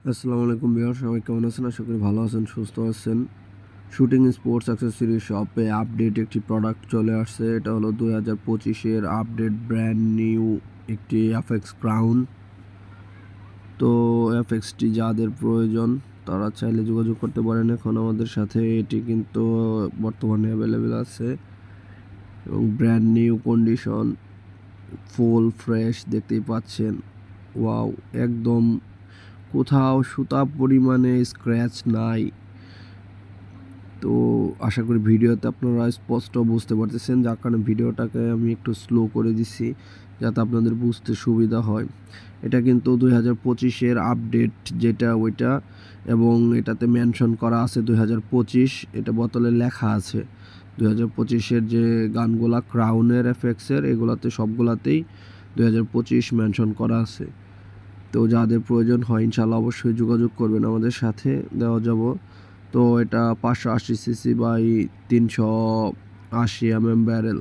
আসসালামু আলাইকুম ভিউয়ার, সবাই কেমন আছেন? আশা করি ভালো আছেন, সুস্থ আছেন। শুটিং স্পোর্টস অ্যাক্সেসরি শপে আপডেট একটি প্রোডাক্ট চলে আসছে। এটা হলো 2025-এর আপডেট ব্র্যান্ড নিউ একটি এফএক্স ক্রাউন। তো এফএক্সটি যাদের প্রয়োজন তারা চাইলে যোগাযোগ করতে পারেন এখন আমাদের সাথে। এটি কিন্তু বর্তমানে অ্যাভেলেবেল আছে এবং brand new condition, full fresh দেখতেই পাচ্ছেন। ওয়াও, একদম কোথাও সুতা পরিমাণে স্ক্র্যাচ নাই। তো আশা করি ভিডিওতে আপনারা স্পষ্ট বুঝতে পারতেছেন, যার কারণে ভিডিওটাকে আমি একটু স্লো করে দিচ্ছি যাতে আপনাদের বুঝতে সুবিধা হয়। এটা কিন্তু 2025-এর আপডেট যেটা ওইটা, এবং এটাতে মেনশন করা আছে 2025। এটা বোতলে লেখা আছে 2025-এর যে গানগুলা ক্রাউনের এফএক্সের, এগুলাতে সবগুলাতেই 2025 মেনশন করা আছে। তো যাদের প্রয়োজন হয় ইনশাআল্লাহ অবশ্যই যোগাযোগ করবেন আমাদের সাথে, দেওয়া যাব। তো এটা 580 সিসি বাই 380 mm ব্যারেল।